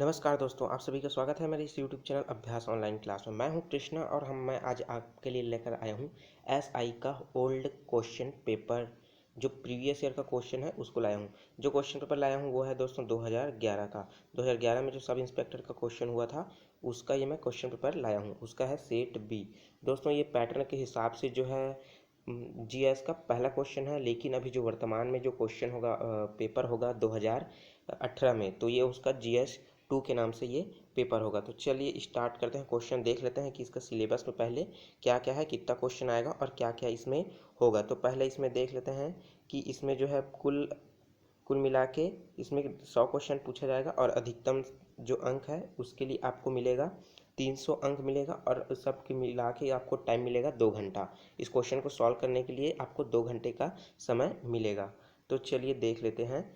नमस्कार दोस्तों, आप सभी का स्वागत है मेरे इस यूट्यूब चैनल अभ्यास ऑनलाइन क्लास में। मैं हूं कृष्णा और मैं आज आपके लिए लेकर आया हूं एसआई का ओल्ड क्वेश्चन पेपर। जो प्रीवियस ईयर का क्वेश्चन है उसको लाया हूं। जो क्वेश्चन पेपर लाया हूं वो है दोस्तों 2011 का। 2011 में जो सब इंस्पेक्टर का क्वेश्चन हुआ था उसका ये मैं क्वेश्चन पेपर लाया हूँ। उसका है सेट बी। दोस्तों ये पैटर्न के हिसाब से जो है जीएस का पहला क्वेश्चन है, लेकिन अभी जो वर्तमान में जो क्वेश्चन होगा पेपर होगा 2018 में, तो ये उसका जीएस 2 के नाम से ये पेपर होगा। तो चलिए स्टार्ट करते हैं, क्वेश्चन देख लेते हैं कि इसका सिलेबस में पहले क्या क्या है, कितना क्वेश्चन आएगा और क्या क्या इसमें होगा। तो पहले इसमें देख लेते हैं कि इसमें जो है कुल कुल मिला के इसमें 100 क्वेश्चन पूछा जाएगा और अधिकतम जो अंक है उसके लिए आपको मिलेगा 300 अंक मिलेगा और सब के मिला के आपको टाइम मिलेगा 2 घंटा। इस क्वेश्चन को सॉल्व करने के लिए आपको 2 घंटे का समय मिलेगा। तो चलिए देख लेते हैं।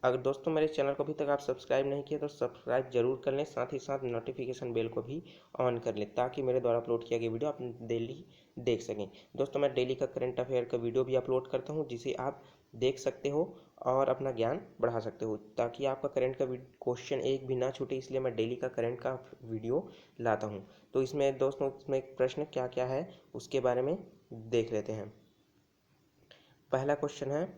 अगर दोस्तों मेरे चैनल को अभी तक आप सब्सक्राइब नहीं किया तो सब्सक्राइब जरूर कर लें, साथ ही साथ नोटिफिकेशन बेल को भी ऑन कर लें ताकि मेरे द्वारा अपलोड किया गया वीडियो आप डेली देख सकें। दोस्तों मैं डेली का करंट अफेयर का वीडियो भी अपलोड करता हूं जिसे आप देख सकते हो और अपना ज्ञान बढ़ा सकते हो, ताकि आपका करंट का क्वेश्चन एक भी ना छूटे, इसलिए मैं डेली का करंट का वीडियो लाता हूँ। तो इसमें दोस्तों इसमें प्रश्न क्या क्या है उसके बारे में देख लेते हैं। पहला क्वेश्चन है,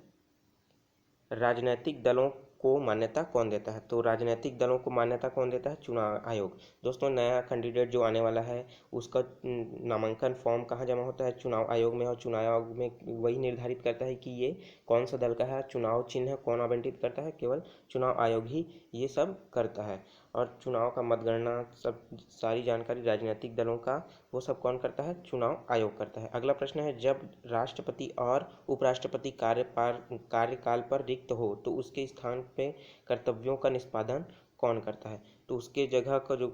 राजनीतिक दलों को मान्यता कौन देता है? तो राजनीतिक दलों को मान्यता कौन देता है? चुनाव आयोग। दोस्तों नया कैंडिडेट जो आने वाला है उसका नामांकन फॉर्म कहाँ जमा होता है? चुनाव आयोग में। और चुनाव आयोग में वही निर्धारित करता है कि ये कौन सा दल का है, चुनाव चिन्ह कौन आवंटित करता है, केवल चुनाव आयोग ही ये सब करता है। और चुनाव का मतगणना सब सारी जानकारी राजनीतिक दलों का वो सब कौन करता है? चुनाव आयोग करता है। अगला प्रश्न है, जब राष्ट्रपति और उपराष्ट्रपति कार्यकाल पर रिक्त हो तो उसके स्थान पे कर्तव्यों का निष्पादन कौन करता है? तो उसके जगह का जो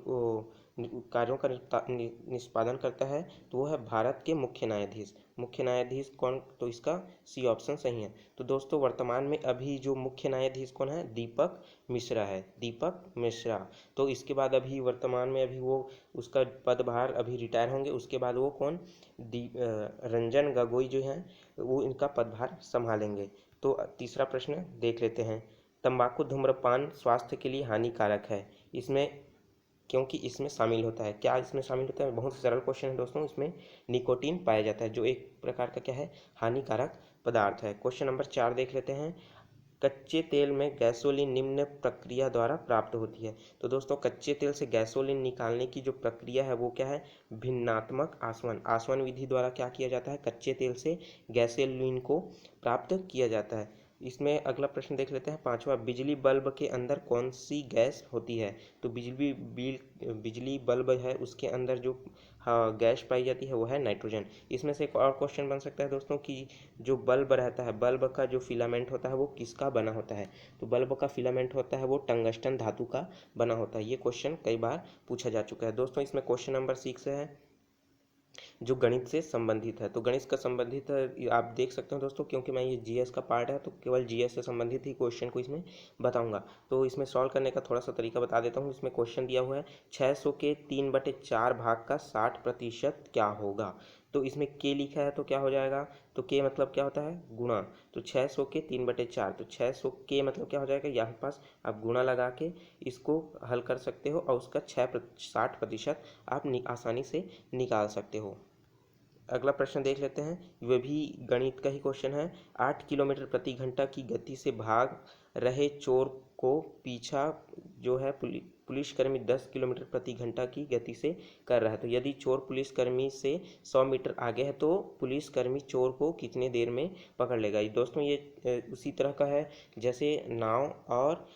कार्यों का निष्पादन करता है तो वो है भारत के मुख्य न्यायाधीश। मुख्य न्यायाधीश कौन? तो इसका सी ऑप्शन सही है। तो दोस्तों वर्तमान में अभी जो मुख्य न्यायाधीश कौन है? दीपक मिश्रा है, दीपक मिश्रा। तो इसके बाद अभी वर्तमान में अभी वो उसका पदभार अभी रिटायर होंगे, उसके बाद वो कौन रंजन गोगोई जो हैं वो इनका पदभार संभालेंगे। तो तीसरा प्रश्न देख लेते हैं, तंबाकू धूम्रपान स्वास्थ्य के लिए हानिकारक है इसमें क्योंकि इसमें शामिल होता है। क्या इसमें शामिल होता है? बहुत सरल क्वेश्चन है दोस्तों। इसमें निकोटीन पाया जाता है जो एक प्रकार का क्या है? हानिकारक पदार्थ है। क्वेश्चन नंबर 4 देख लेते हैं, कच्चे तेल में गैसोलीन निम्न प्रक्रिया द्वारा प्राप्त होती है। तो दोस्तों कच्चे तेल से गैसोलीन निकालने की जो प्रक्रिया है वो क्या है? भिन्नात्मक आसवन। आसवन विधि द्वारा क्या किया जाता है? कच्चे तेल से गैसोलीन को प्राप्त किया जाता है। इसमें अगला प्रश्न देख लेते हैं, पांचवा, बिजली बल्ब के अंदर कौन सी गैस होती है? तो बिजली बल्ब है उसके अंदर जो गैस पाई जाती है वो है नाइट्रोजन। इसमें से एक और क्वेश्चन बन सकता है दोस्तों कि जो बल्ब रहता है, बल्ब का जो फिलामेंट होता है वो किसका बना होता है? तो बल्ब का फिलामेंट होता है वो टंगस्टन धातु का बना होता है। ये क्वेश्चन कई बार पूछा जा चुका है। दोस्तों इसमें क्वेश्चन नंबर 6 है जो गणित से संबंधित है। तो गणित का संबंधित है, आप देख सकते हो दोस्तों, क्योंकि मैं ये जीएस का पार्ट है तो केवल जीएस से संबंधित ही क्वेश्चन को इसमें बताऊंगा। तो इसमें सॉल्व करने का थोड़ा सा तरीका बता देता हूँ। इसमें क्वेश्चन दिया हुआ है 600 के 3/4 भाग का 60% क्या होगा? तो इसमें के लिखा है तो क्या हो जाएगा? तो के मतलब क्या होता है? गुणा। तो 600 के 3/4, तो 600 के मतलब क्या हो जाएगा? यहाँ पास आप गुणा लगा के इसको हल कर सकते हो और उसका 60% आप आसानी से निकाल सकते हो। अगला प्रश्न देख लेते हैं, वह भी गणित का ही क्वेश्चन है। 8 किलोमीटर प्रति घंटा की गति से भाग रहे चोर को पीछा जो है पुलिसकर्मी 10 किलोमीटर प्रति घंटा की गति से कर रहा है। तो यदि चोर पुलिसकर्मी से 100 मीटर आगे है तो पुलिसकर्मी चोर को कितने देर में पकड़ लेगा? दोस्तों ये उसी तरह का है जैसे नाव और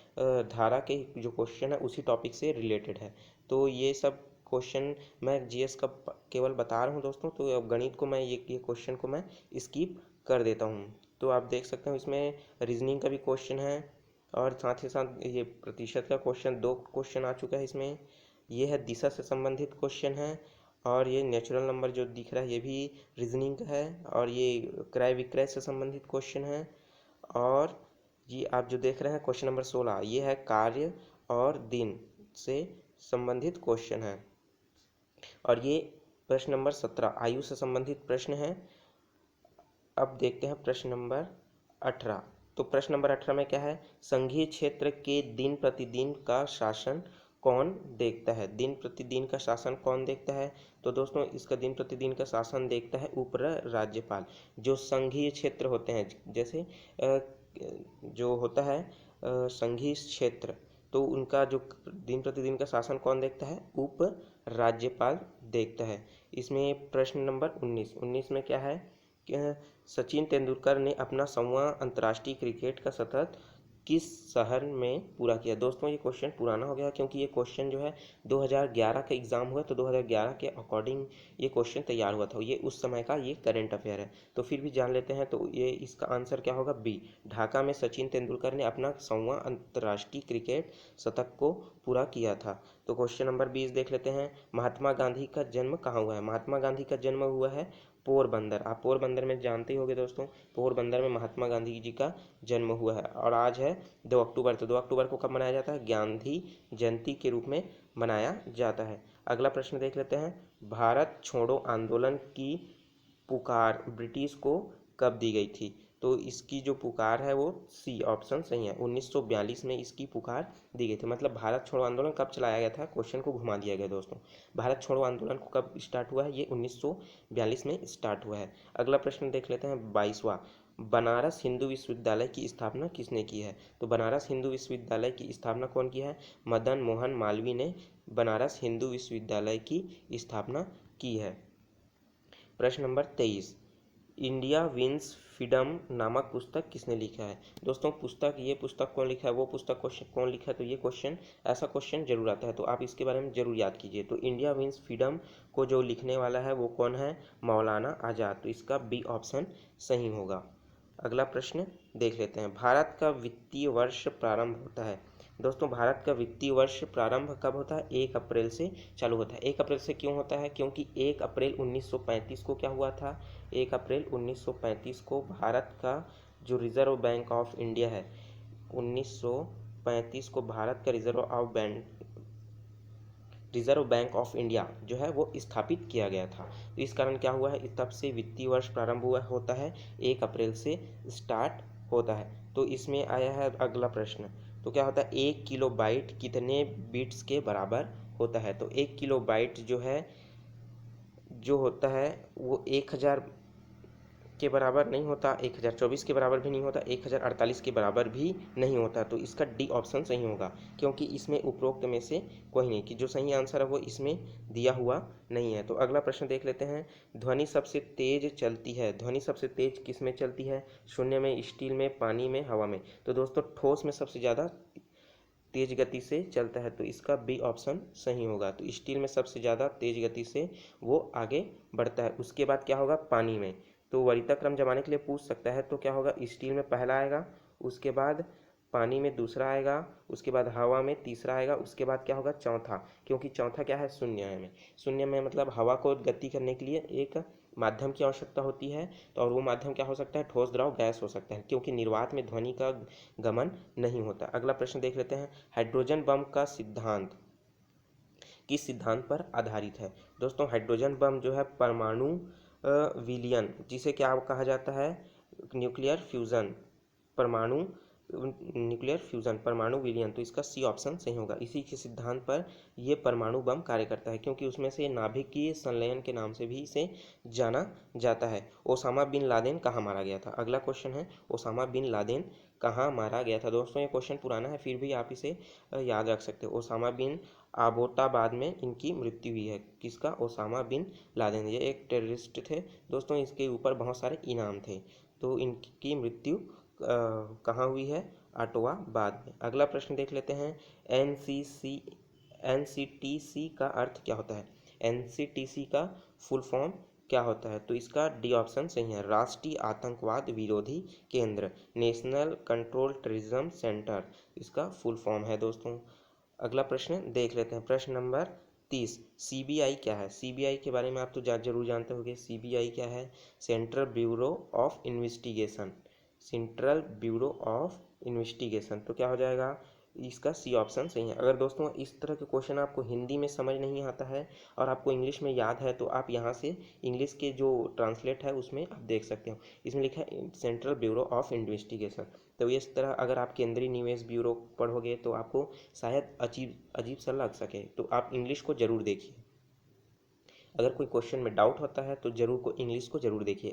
धारा के जो क्वेश्चन है उसी टॉपिक से रिलेटेड है। तो ये सब क्वेश्चन मैं जीएस का केवल बता रहा हूँ दोस्तों। तो अब गणित को मैं ये क्वेश्चन को मैं स्किप कर देता हूँ। तो आप देख सकते हो इसमें रीजनिंग का भी क्वेश्चन है और साथ ही साथ ये प्रतिशत का क्वेश्चन 2 क्वेश्चन आ चुका है इसमें। ये है दिशा से संबंधित क्वेश्चन है और ये नेचुरल नंबर जो दिख रहा है ये भी रीजनिंग का है और ये क्रय विक्रय से संबंधित क्वेश्चन है। और ये आप जो देख रहे हैं क्वेश्चन नंबर 16 ये है कार्य और दिन से संबंधित क्वेश्चन है। और ये प्रश्न नंबर 17 आयु से संबंधित प्रश्न है। अब देखते हैं प्रश्न नंबर 18। तो प्रश्न नंबर 18 में क्या है? संघीय क्षेत्र के दिन प्रतिदिन का शासन कौन देखता है? दिन प्रतिदिन का शासन कौन देखता है? तो दोस्तों इसका दिन प्रतिदिन का शासन देखता है उप राज्यपाल। जो संघीय क्षेत्र होते हैं, जैसे जो होता है संघीय क्षेत्र, तो उनका जो दिन प्रतिदिन का शासन कौन देखता है? उप राज्यपाल देखता है। इसमें प्रश्न नंबर 19 में क्या है कि सचिन तेंदुलकर ने अपना 100वां अंतर्राष्ट्रीय क्रिकेट का शतक किस शहर में पूरा किया? दोस्तों ये क्वेश्चन पुराना हो गया, क्योंकि ये क्वेश्चन जो है 2011 का एग्जाम हुआ, तो 2011 के अकॉर्डिंग ये क्वेश्चन तैयार हुआ था। ये उस समय का ये करंट अफेयर है, तो फिर भी जान लेते हैं। तो ये इसका आंसर क्या होगा? बी, ढाका में सचिन तेंदुलकर ने अपना 100वां अंतर्राष्ट्रीय क्रिकेट शतक को पूरा किया था। तो क्वेश्चन नंबर 20 देख लेते हैं। महात्मा गांधी का जन्म कहाँ हुआ है? महात्मा गांधी का जन्म हुआ है पोरबंदर। आप पोरबंदर में जानते ही होंगे दोस्तों, पोरबंदर में महात्मा गांधी जी का जन्म हुआ है। और आज है 2 अक्टूबर। तो 2 अक्टूबर को कब मनाया जाता है? गांधी जयंती के रूप में मनाया जाता है। अगला प्रश्न देख लेते हैं। भारत छोड़ो आंदोलन की पुकार ब्रिटिश को कब दी गई थी? तो इसकी जो पुकार है वो सी ऑप्शन सही है, 1942 में इसकी पुकार दी गई थी। मतलब भारत छोड़ो आंदोलन कब चलाया गया था? क्वेश्चन को घुमा दिया गया दोस्तों। भारत छोड़ो आंदोलन को कब स्टार्ट हुआ है? ये 1942 में स्टार्ट हुआ है। अगला प्रश्न देख लेते हैं 22वां। बनारस हिंदू विश्वविद्यालय की स्थापना किसने की है? तो बनारस हिंदू विश्वविद्यालय की स्थापना कौन की है? मदन मोहन मालवीय ने बनारस हिंदू विश्वविद्यालय की स्थापना की है। प्रश्न नंबर 23। इंडिया विंस फ्रीडम नामक पुस्तक किसने लिखा है? दोस्तों ये पुस्तक कौन लिखा है? वो पुस्तक क्वेश्चन कौन लिखा है? तो ये क्वेश्चन, ऐसा क्वेश्चन जरूर आता है, तो आप इसके बारे में जरूर याद कीजिए। तो इंडिया विंस फ्रीडम को जो लिखने वाला है वो कौन है? मौलाना आज़ाद। तो इसका बी ऑप्शन सही होगा। अगला प्रश्न देख लेते हैं। भारत का वित्तीय वर्ष प्रारंभ होता है। दोस्तों भारत का वित्तीय वर्ष प्रारंभ कब होता है? 1 अप्रैल से चालू होता है। 1 अप्रैल से क्यों होता है? क्योंकि 1 अप्रैल 1935 को क्या हुआ था? 1 अप्रैल 1935 को भारत का जो रिजर्व बैंक ऑफ इंडिया है, 1935 को भारत का रिजर्व बैंक ऑफ इंडिया जो है वो स्थापित किया गया था। तो इस कारण क्या हुआ है? तब से वित्तीय वर्ष प्रारंभ हुआ होता है, 1 अप्रैल से स्टार्ट होता है। तो इसमें आया है अगला प्रश्न। तो क्या होता है? 1 किलो बाइट कितने बिट्स के बराबर होता है? तो 1 किलो बाइट जो होता है वो 1000 के बराबर नहीं होता, 1024 के बराबर भी नहीं होता, 1048 के बराबर भी नहीं होता। तो इसका डी ऑप्शन सही होगा, क्योंकि इसमें उपरोक्त में से कोई नहीं, कि जो सही आंसर है वो इसमें दिया हुआ नहीं है। तो अगला प्रश्न देख लेते हैं। ध्वनि सबसे तेज चलती है, ध्वनि सबसे तेज किस में चलती है? शून्य में, स्टील में, पानी में, हवा में? तो दोस्तों ठोस में सबसे ज़्यादा तेज गति से चलता है, तो इसका बी ऑप्शन सही होगा। तो स्टील में सबसे ज़्यादा तेज गति से वो आगे बढ़ता है। उसके बाद क्या होगा? पानी में। तो वरीयता क्रम जमाने के लिए पूछ सकता है, तो क्या होगा? स्टील में पहला आएगा, उसके बाद पानी में दूसरा आएगा, उसके बाद हवा में तीसरा आएगा, उसके बाद क्या होगा? चौथा। क्योंकि चौथा क्या है? शून्य में मतलब हवा को गति करने के लिए एक माध्यम की आवश्यकता होती है। तो और वो माध्यम क्या हो सकता है? ठोस, द्रव, गैस हो सकता है, क्योंकि निर्वात में ध्वनि का गमन नहीं होता। अगला प्रश्न देख लेते हैं। हाइड्रोजन बम का सिद्धांत किस सिद्धांत पर आधारित है? दोस्तों हाइड्रोजन बम जो है परमाणु विलयन, जिसे क्या कहा जाता है? न्यूक्लियर फ्यूजन, परमाणु परमाणु विलयन। तो इसका सी ऑप्शन सही होगा। इसी के सिद्धांत पर यह परमाणु बम कार्य करता है, क्योंकि उसमें से नाभिकीय संलयन के नाम से भी इसे जाना जाता है। ओसामा बिन लादेन कहाँ मारा गया था? अगला क्वेश्चन है, ओसामा बिन लादेन कहाँ मारा गया था? दोस्तों ये क्वेश्चन पुराना है, फिर भी आप इसे याद रख सकते हो। ओसामा बिन आबोटाबाद में इनकी मृत्यु हुई है। किसका? Osama bin Laden. ये एक टेररिस्ट थे दोस्तों, इसके ऊपर बहुत सारे इनाम थे। तो इनकी मृत्यु कहाँ हुई है? आटोवाबाद में। अगला प्रश्न देख लेते हैं। एनसीटीसी का अर्थ क्या होता है? एनसीटीसी का फुल फॉर्म क्या होता है? तो इसका डी ऑप्शन सही है, राष्ट्रीय आतंकवाद विरोधी केंद्र, नेशनल कंट्रोल टेररिज्म सेंटर, इसका फुल फॉर्म है दोस्तों। अगला प्रश्न देख लेते हैं। प्रश्न नंबर 30। सीबीआई क्या है? सीबीआई के बारे में आप तो जरूर जानते होंगे। सीबीआई क्या है? Central bureau of investigation, central bureau of investigation. तो क्या हो जाएगा? इसका सी ऑप्शन सही है। अगर दोस्तों इस तरह के क्वेश्चन आपको हिंदी में समझ नहीं आता है और आपको इंग्लिश में याद है तो आप यहाँ से इंग्लिश के जो ट्रांसलेट है उसमें आप देख सकते हो। इसमें लिखा है सेंट्रल ब्यूरो ऑफ इन्वेस्टिगेशन। तो इस तरह अगर आप केंद्रीय निवेश ब्यूरो पढ़ोगे तो आपको शायद अजीब अजीब सा लग सके, तो आप इंग्लिश को ज़रूर देखिए। अगर कोई क्वेश्चन में डाउट होता है तो जरूर को इंग्लिश को जरूर देखिए।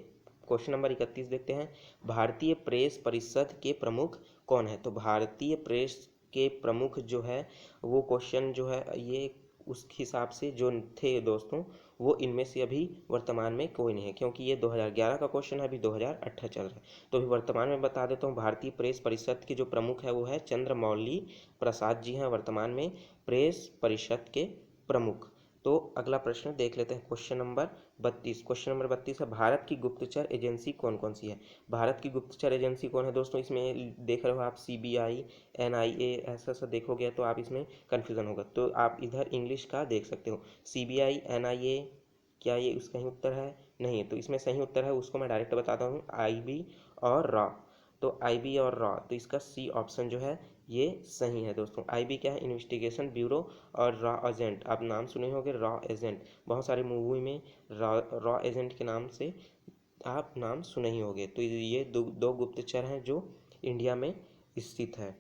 क्वेश्चन नंबर 31 देखते हैं। भारतीय प्रेस परिषद के प्रमुख कौन है? तो भारतीय प्रेस के प्रमुख जो है वो क्वेश्चन जो है ये उस हिसाब से जो थे दोस्तों वो इनमें से अभी वर्तमान में कोई नहीं है, क्योंकि ये 2011 का क्वेश्चन है, अभी 2018 चल रहा है। तो अभी वर्तमान में बता देता हूँ, भारतीय प्रेस परिषद के जो प्रमुख है वो है चंद्रमौली प्रसाद जी हैं वर्तमान में प्रेस परिषद के प्रमुख। तो अगला प्रश्न देख लेते हैं, क्वेश्चन नंबर 32। क्वेश्चन नंबर 32 है, भारत की गुप्तचर एजेंसी कौन कौन सी है? भारत की गुप्तचर एजेंसी कौन है दोस्तों? इसमें देख रहे हो आप CBI, NIA, ऐसा ऐसा देखोगे तो आप इसमें कन्फ्यूज़न होगा, तो आप इधर इंग्लिश का देख सकते हो। CBI, NIA, क्या ये उसका ही उत्तर है? नहीं, तो इसमें सही उत्तर है, उसको मैं डायरेक्ट बताता हूँ, IB और रॉ। तो IB और रॉ, तो इसका सी ऑप्शन जो है ये सही है दोस्तों। IB क्या है? Investigation bureau. और रॉ एजेंट, आप नाम सुने होंगे, रॉ एजेंट, बहुत सारे मूवी में रॉ एजेंट के नाम से आप नाम सुने ही होंगे। तो ये दो गुप्तचर हैं जो इंडिया में स्थित है।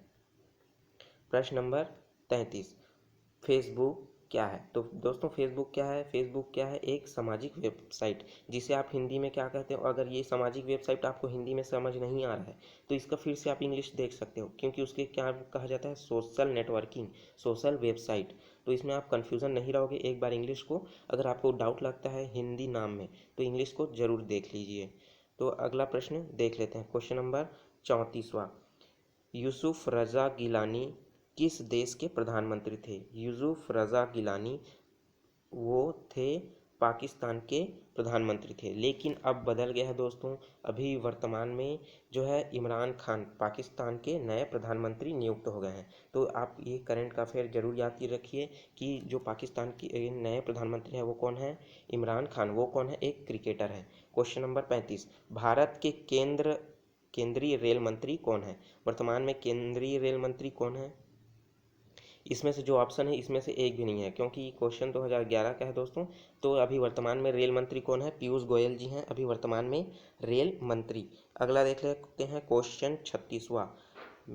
प्रश्न नंबर 33, फेसबुक क्या है? तो दोस्तों फेसबुक क्या है? फेसबुक क्या है? एक सामाजिक वेबसाइट, जिसे आप हिंदी में क्या कहते हो? अगर ये सामाजिक वेबसाइट आपको हिंदी में समझ नहीं आ रहा है तो इसका फिर से आप इंग्लिश देख सकते हो, क्योंकि उसके क्या कहा जाता है? Social networking, social website. तो इसमें आप कन्फ्यूज़न नहीं रहोगे। एक बार इंग्लिश को, अगर आपको डाउट लगता है हिंदी नाम में, तो इंग्लिश को ज़रूर देख लीजिए। तो अगला प्रश्न देख लेते हैं, क्वेश्चन नंबर 34वां। यूसुफ रज़ा गिलानी किस देश के प्रधानमंत्री थे? यूसुफ रज़ा गिलानी वो थे पाकिस्तान के प्रधानमंत्री थे, लेकिन अब बदल गया है दोस्तों। अभी वर्तमान में जो है इमरान खान पाकिस्तान के नए प्रधानमंत्री नियुक्त हो गए हैं। तो आप ये करंट अफेयर जरूर याद रखिए कि जो पाकिस्तान के नए प्रधानमंत्री हैं वो कौन है? इमरान खान। वो कौन है? एक क्रिकेटर है। क्वेश्चन नंबर 35, भारत के केंद्रीय रेल मंत्री कौन है? वर्तमान में केंद्रीय रेल मंत्री कौन है? इसमें से जो ऑप्शन है इसमें से एक भी नहीं है, क्योंकि क्वेश्चन 2011 का है दोस्तों। तो अभी वर्तमान में रेल मंत्री कौन है? पीयूष गोयल जी हैं अभी वर्तमान में रेल मंत्री। अगला देख लेते हैं, क्वेश्चन 36वां।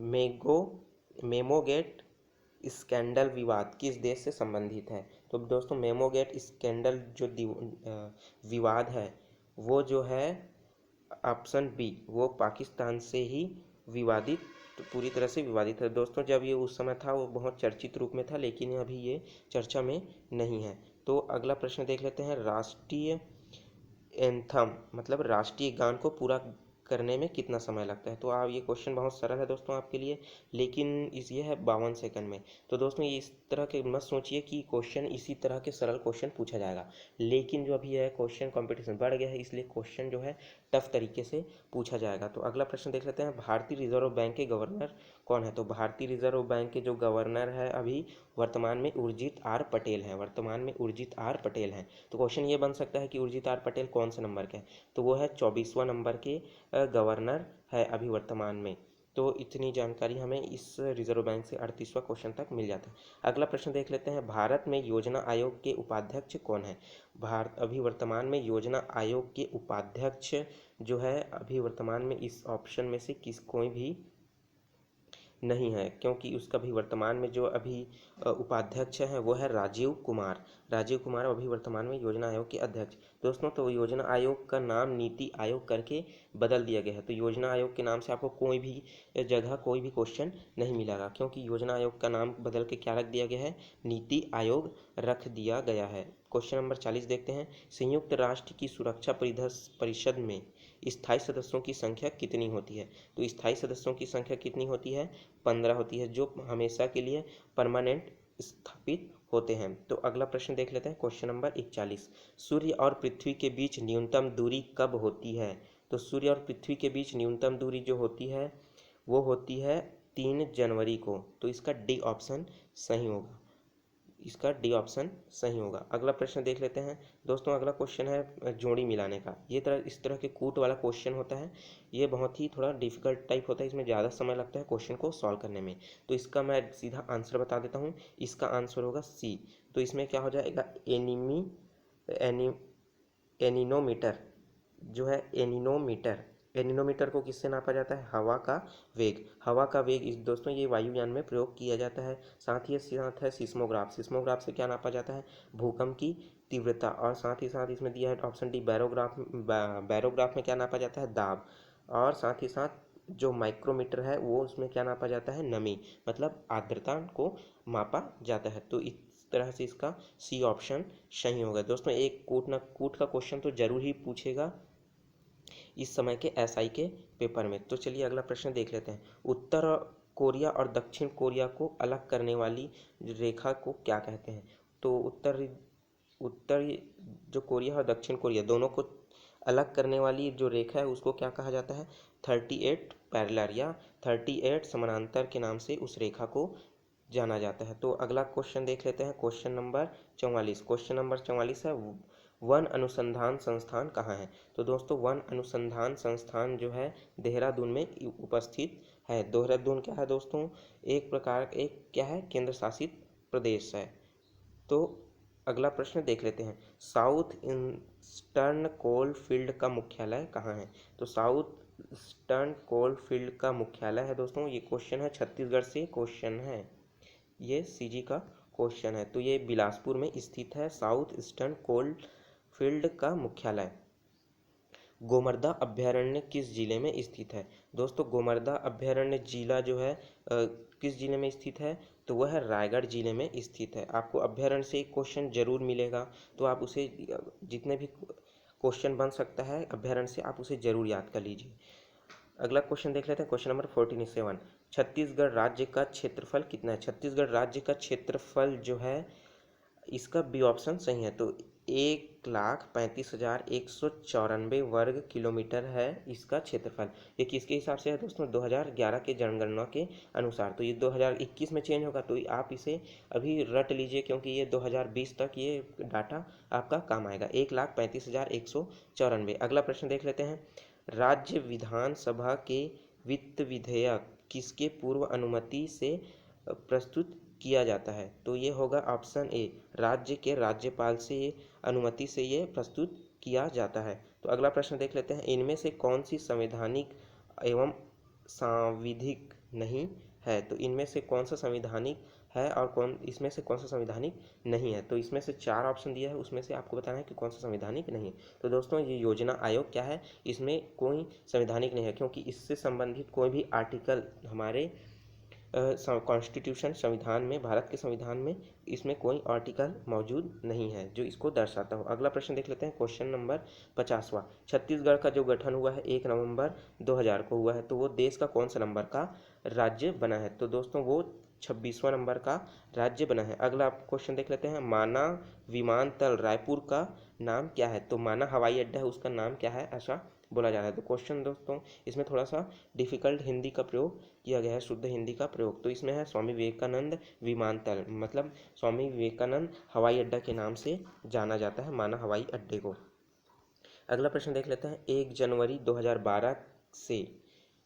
मेगो मेमोगेट स्कैंडल विवाद किस देश से संबंधित है? तो दोस्तों मेमोगेट स्कैंडल जो विवाद है वो जो है ऑप्शन बी, वो पाकिस्तान से ही विवादित, तो पूरी तरह से विवादित है दोस्तों। जब ये उस समय था वो बहुत चर्चित रूप में था, लेकिन अभी ये चर्चा में नहीं है। तो अगला प्रश्न देख लेते हैं, राष्ट्रीय एंथम मतलब राष्ट्रीय गान को पूरा करने में कितना समय लगता है? तो आप, ये क्वेश्चन बहुत सरल है दोस्तों आपके लिए, लेकिन ये है 52 सेकंड में। तो दोस्तों ये इस तरह के मत सोचिए कि क्वेश्चन इसी तरह के सरल क्वेश्चन पूछा जाएगा, लेकिन जो अभी है क्वेश्चन कंपटीशन बढ़ गया है, इसलिए क्वेश्चन जो है टफ तरीके से पूछा जाएगा। तो अगला प्रश्न देख लेते हैं, भारतीय रिजर्व बैंक के गवर्नर कौन है? तो भारतीय रिजर्व बैंक के जो गवर्नर है अभी वर्तमान में उर्जित आर पटेल हैं। वर्तमान में उर्जित आर पटेल हैं। तो क्वेश्चन ये बन सकता है कि उर्जित आर पटेल कौन से नंबर के हैं? तो वो है 24वां नंबर के गवर्नर है अभी वर्तमान में। तो इतनी जानकारी हमें इस रिजर्व बैंक से 38वां क्वेश्चन तक मिल जाता है। अगला प्रश्न देख लेते हैं, भारत में योजना आयोग के उपाध्यक्ष कौन है? भारत अभी वर्तमान में योजना आयोग के उपाध्यक्ष जो है अभी वर्तमान में इस ऑप्शन में से कोई भी नहीं है, क्योंकि उसका भी वर्तमान में जो अभी उपाध्यक्ष है वो है राजीव कुमार। राजीव कुमार अभी वर्तमान में योजना आयोग के अध्यक्ष। दोस्तों तो योजना आयोग का नाम नीति आयोग करके बदल दिया गया है। तो योजना आयोग के नाम से आपको कोई भी जगह कोई भी क्वेश्चन नहीं मिलेगा, क्योंकि योजना आयोग का नाम बदल के क्या रख दिया गया है? नीति आयोग रख दिया गया है। क्वेश्चन नंबर 40 देखते हैं, संयुक्त राष्ट्र की सुरक्षा परिषद में स्थायी सदस्यों की संख्या कितनी होती है? तो स्थायी सदस्यों की संख्या कितनी होती है? 15 होती है, जो हमेशा के लिए परमानेंट स्थापित होते हैं। तो अगला प्रश्न देख लेते हैं, क्वेश्चन नंबर 41, सूर्य और पृथ्वी के बीच न्यूनतम दूरी कब होती है? तो सूर्य और पृथ्वी के बीच न्यूनतम दूरी जो होती है वो होती है 3 जनवरी को। तो इसका डी ऑप्शन सही होगा। इसका डी ऑप्शन सही होगा। अगला प्रश्न देख लेते हैं दोस्तों। अगला क्वेश्चन है जोड़ी मिलाने का। ये इस तरह के कूट वाला क्वेश्चन होता है। ये बहुत ही थोड़ा डिफिकल्ट टाइप होता है, इसमें ज़्यादा समय लगता है क्वेश्चन को सॉल्व करने में। तो इसका मैं सीधा आंसर बता देता हूँ। इसका आंसर होगा सी। तो इसमें क्या हो जाएगा, एनीनोमीटर जो है, एनीनोमीटर को किससे नापा जाता है, हवा का वेग। हवा का वेग इस दोस्तों ये वायुयान में प्रयोग किया जाता है। साथ ही साथ है सिस्मोग्राफ। सिस्मोग्राफ से क्या नापा जाता है, भूकंप की तीव्रता। और साथ ही साथ इसमें दिया है ऑप्शन डी बैरोग्राफ। बैरोग्राफ में क्या नापा जाता है, दाब। और साथ ही साथ जो माइक्रोमीटर है वो उसमें क्या नापा जाता है, नमी, मतलब आर्द्रता को मापा जाता है। तो इस तरह से इसका सी ऑप्शन सही होगा दोस्तों। एक कूट का क्वेश्चन तो जरूर ही पूछेगा इस समय के एसआई के पेपर में। तो चलिए अगला प्रश्न देख लेते हैं। उत्तर कोरिया और दक्षिण कोरिया को अलग करने वाली रेखा को क्या कहते हैं। तो उत्तर जो कोरिया और दक्षिण कोरिया दोनों को अलग करने वाली जो रेखा है उसको क्या कहा जाता है, 38 पैरेलल या 38 समानांतर के नाम से उस रेखा को जाना जाता है। तो अगला क्वेश्चन देख लेते हैं, क्वेश्चन नंबर 44। क्वेश्चन नंबर 44 है, वन अनुसंधान संस्थान कहाँ है। तो दोस्तों वन अनुसंधान संस्थान जो है देहरादून में उपस्थित है। देहरादून क्या है दोस्तों, एक क्या है, केंद्र शासित प्रदेश है। तो अगला प्रश्न देख लेते हैं, साउथ ईस्टर्न कोल फील्ड का मुख्यालय कहाँ है। तो साउथ ईस्टर्न कोल फील्ड का मुख्यालय है दोस्तों, ये क्वेश्चन है छत्तीसगढ़ से क्वेश्चन है, ये सीजी का क्वेश्चन है। तो ये बिलासपुर में स्थित है साउथ ईस्टर्न कोल फील्ड का मुख्यालय। गोमर्दा अभ्यारण्य किस जिले में स्थित है। दोस्तों गोमर्दा अभ्यारण्य जिला जो है किस जिले में स्थित है, तो वह रायगढ़ जिले में स्थित है। आपको अभ्यारण्य से एक क्वेश्चन जरूर मिलेगा, तो आप उसे जितने भी क्वेश्चन बन सकता है अभ्यारण्य से आप उसे जरूर याद कर लीजिए। अगला क्वेश्चन देख लेते हैं, क्वेश्चन नंबर 47। छत्तीसगढ़ राज्य का क्षेत्रफल कितना है। छत्तीसगढ़ राज्य का क्षेत्रफल जो है इसका बी ऑप्शन सही है। तो 1,35,194 वर्ग किलोमीटर है इसका क्षेत्रफल। ये किसके हिसाब से है दोस्तों, 2011 के जनगणना के अनुसार। तो ये 2021 में चेंज होगा, तो आप इसे अभी रट लीजिए क्योंकि ये 2020 तक ये डाटा आपका काम आएगा, 1,35,194। अगला प्रश्न देख लेते हैं, राज्य विधानसभा के वित्त विधेयक किसके पूर्व अनुमति से प्रस्तुत किया जाता है। तो ये होगा ऑप्शन ए, राज्य के राज्यपाल से अनुमति से ये प्रस्तुत किया जाता है। तो अगला प्रश्न देख लेते हैं, इनमें से कौन सी संवैधानिक एवं सांविधिक नहीं है। तो इनमें से कौन सा संवैधानिक है और इसमें से कौन सा संवैधानिक नहीं है। तो इसमें से 4 ऑप्शन दिया है, उसमें से आपको बताना है कि कौन सा संवैधानिक नहीं है। तो दोस्तों ये योजना आयोग क्या है, इसमें कोई संवैधानिक नहीं है क्योंकि इससे संबंधित कोई भी आर्टिकल हमारे कॉन्स्टिट्यूशन संविधान में, भारत के संविधान में इसमें कोई आर्टिकल मौजूद नहीं है जो इसको दर्शाता हो। अगला प्रश्न देख लेते हैं, क्वेश्चन नंबर 50वां। छत्तीसगढ़ का जो गठन हुआ है 1 नवंबर 2000 को हुआ है, तो वो देश का कौन सा नंबर का राज्य बना है। तो दोस्तों वो 26वां नंबर का राज्य बना है। अगला क्वेश्चन देख लेते हैं, माना विमानतल रायपुर का नाम क्या है। तो माना हवाई अड्डा है उसका नाम क्या है ऐसा बोला जा रहा है। तो क्वेश्चन दोस्तों इसमें थोड़ा सा डिफिकल्ट हिंदी का प्रयोग किया गया है, शुद्ध हिंदी का प्रयोग। तो इसमें है स्वामी विवेकानंद विमानतल, मतलब स्वामी विवेकानंद हवाई अड्डा के नाम से जाना जाता है माना हवाई अड्डे को। अगला प्रश्न देख लेते हैं, 1 जनवरी 2012 से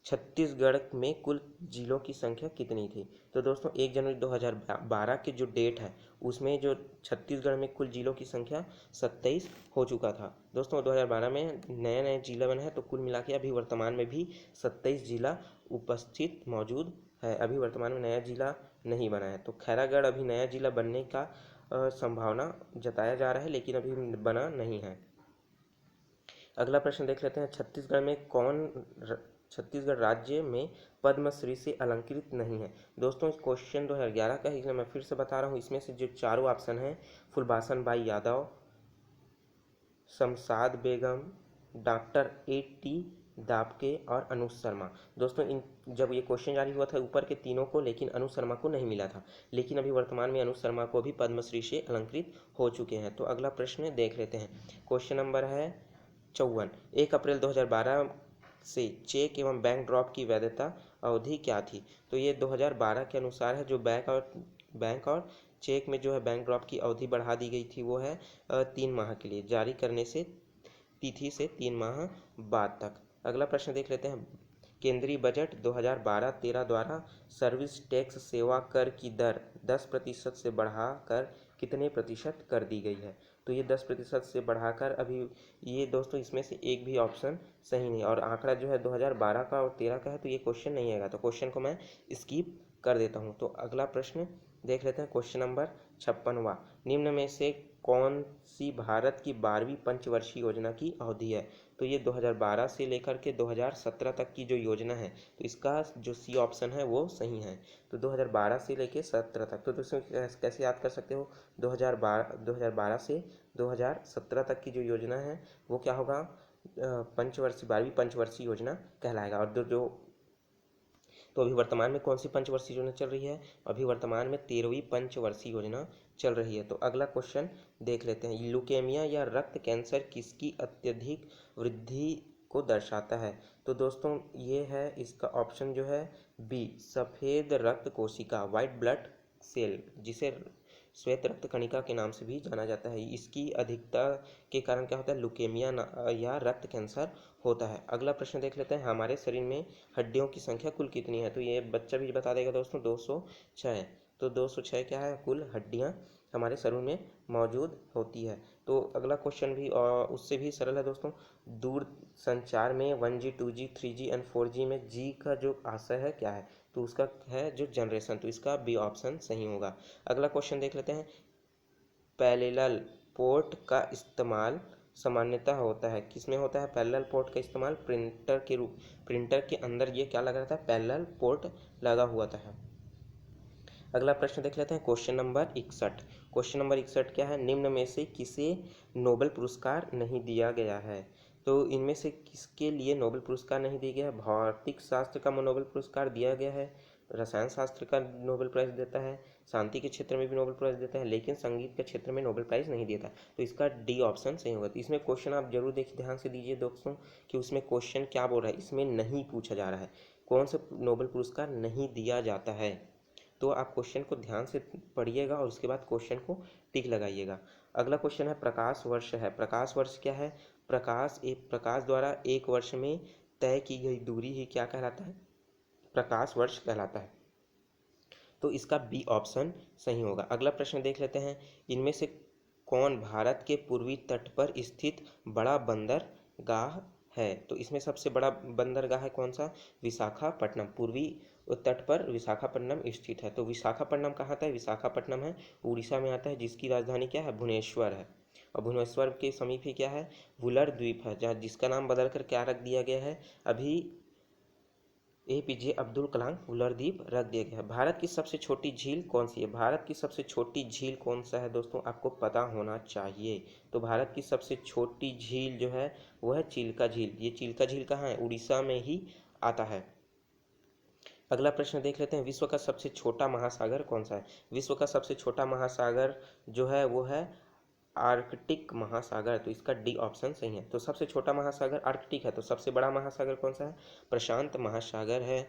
छत्तीसगढ़ में कुल जिलों की संख्या कितनी थी। तो दोस्तों 1 जनवरी 2012 की जो डेट है उसमें जो छत्तीसगढ़ में कुल जिलों की संख्या 27 हो चुका था। दोस्तों 2012 में नए नए जिला बने हैं, तो कुल मिला के अभी वर्तमान में भी 27 जिला उपस्थित मौजूद है। अभी वर्तमान में नया जिला नहीं बना है। तो खैरागढ़ अभी नया जिला बनने का संभावना जताया जा रहा है, लेकिन अभी बना नहीं है। अगला प्रश्न देख लेते हैं, छत्तीसगढ़ राज्य में पद्मश्री से अलंकृत नहीं है। दोस्तों इस क्वेश्चन 2011 का है, इसलिए मैं फिर से बता रहा हूँ। इसमें से जो चारों ऑप्शन हैं, फुलबासन बाई यादव, शमशाद बेगम, डॉक्टर A.T. दाबके और अनुज शर्मा। दोस्तों जब ये क्वेश्चन जारी हुआ था ऊपर के तीनों को, लेकिन अनुज शर्मा को नहीं मिला था। लेकिन अभी वर्तमान में अनुज शर्मा को भी पद्मश्री से अलंकृत हो चुके हैं। तो अगला प्रश्न देख लेते हैं, क्वेश्चन नंबर है 54। 1 अप्रैल 2012 से चेक एवं बैंक ड्रॉप की वैधता अवधि क्या थी। तो ये 2012 के अनुसार है, जो बैंक और चेक में जो है बैंक ड्राफ्ट की अवधि बढ़ा दी गई थी, वो है 3 माह के लिए, जारी करने से तिथि से 3 माह बाद तक। अगला प्रश्न देख लेते हैं। केंद्रीय बजट 2012-13 द्वारा सर्विस टैक्स सेवा कर की दर 10% से बढ़ाकर कितने प्रतिशत कर दी गई है? तो ये 10% से बढ़ाकर अभी ये दोस्तों इसमें से एक भी ऑप्शन सही नहीं, और आंकड़ा जो है 2012 का और 13 का है, तो ये क्वेश्चन नहीं आएगा, तो क्वेश्चन को मैं स्किप कर देता हूँ। तो अगला प्रश्न देख लेते हैं, क्वेश्चन नंबर 56वां। निम्न में से कौन सी भारत की 12वीं पंचवर्षीय योजना की अवधि है? तो ये 2012 से लेकर के 2017 तक की जो योजना है, तो इसका जो सी ऑप्शन है वो सही है। तो 2012 से लेकर 17 तक, तो दोस्तों कैसे याद कर सकते हो? 2012 से 2017 तक की जो योजना है वो क्या होगा? पंचवर्षीय 12वीं पंचवर्षीय योजना कहलाएगा। और जो तो अभी वर्तमान में कौन सी पंचवर्षीय योजना चल रही है? अभी वर्तमान में 13वीं पंचवर्षीय योजना चल रही है। तो अगला क्वेश्चन देख लेते हैं। ल्यूकेमिया या रक्त कैंसर किसकी अत्यधिक वृद्धि को दर्शाता है? तो दोस्तों ये है इसका ऑप्शन जो है बी, सफ़ेद रक्त कोशिका, वाइट ब्लड सेल, जिसे श्वेत रक्त कणिका के नाम से भी जाना जाता है। इसकी अधिकता के कारण क्या होता है? लुकेमिया या रक्त कैंसर होता है। अगला प्रश्न देख लेते हैं। हमारे शरीर में हड्डियों की संख्या कुल कितनी है? तो ये बच्चा भी बता देगा दोस्तों, 206। तो 206 क्या है? कुल हड्डियां हमारे शरीर में मौजूद होती है। तो अगला क्वेश्चन भी उससे भी सरल है दोस्तों। दूर संचार में 1G 2G 3G and 4G में जी का जो आशय है क्या है? तो उसका है जो जनरेशन, तो इसका बी ऑप्शन सही होगा। अगला क्वेश्चन देख लेते हैं। पैरेलल पोर्ट का इस्तेमाल सामान्यतः होता है, किसमें होता है पैरेलल पोर्ट का इस्तेमाल? प्रिंटर के अंदर ये क्या लगा रहता है? पैरेलल पोर्ट लगा हुआ था। अगला प्रश्न देख लेते हैं, क्वेश्चन नंबर 61। क्वेश्चन नंबर 61 क्या है? निम्न में से किसे नोबेल पुरस्कार नहीं दिया गया है? तो इनमें से किसके लिए नोबेल पुरस्कार नहीं दिया गया है? भौतिक शास्त्र का नोबेल पुरस्कार दिया गया है, रसायन शास्त्र का नोबेल प्राइज़ देता है, शांति के क्षेत्र में भी नोबेल प्राइज़ देता है, लेकिन संगीत के क्षेत्र में नोबेल प्राइज़ नहीं देता। तो इसका डी ऑप्शन सही होगा। तो इसमें क्वेश्चन आप जरूर देखिए, ध्यान से दीजिए दोस्तों कि उसमें क्वेश्चन क्या बोल रहा है। इसमें नहीं पूछा जा रहा है कौन सा नोबेल पुरस्कार नहीं दिया जाता है। तो आप क्वेश्चन को ध्यान से पढ़िएगा और उसके बाद क्वेश्चन को टिक लगाइएगा। अगला क्वेश्चन है, प्रकाश वर्ष है। प्रकाश वर्ष क्या है? प्रकाश द्वारा एक वर्ष में तय की गई दूरी ही क्या कहलाता है? प्रकाश वर्ष कहलाता है। तो इसका बी ऑप्शन सही होगा। अगला प्रश्न देख लेते हैं। इनमें से कौन भारत के पूर्वी तट पर स्थित बड़ा बंदरगाह है? तो इसमें सबसे बड़ा बंदरगाह है कौन सा? विशाखापट्टनम। पूर्वी तट पर विशाखापट्टनम स्थित है। तो विशाखापट्टनम कहाँ आता है? विशाखापट्टनम है उड़ीसा में आता है, जिसकी राजधानी क्या है? भुवनेश्वर है। और भुवनेश्वर के समीप ही क्या है? वुलर द्वीप है, जहाँ जिसका नाम बदल कर क्या रख दिया गया है? अभी APJ अब्दुल कलाम वुलर द्वीप रख दिया गया है। भारत की सबसे छोटी झील कौन सी है? भारत की सबसे छोटी झील कौन सा है दोस्तों? आपको पता होना चाहिए। तो भारत की सबसे छोटी झील जो है वो है चिल्का झील। ये चिल्का झील कहाँ है? उड़ीसा में ही आता है। अगला प्रश्न देख लेते हैं। विश्व का सबसे छोटा महासागर कौन सा है? विश्व का सबसे छोटा महासागर जो है वो है आर्कटिक महासागर। तो इसका डी ऑप्शन सही है। तो सबसे छोटा महासागर आर्कटिक है, तो सबसे बड़ा महासागर कौन सा है? प्रशांत महासागर है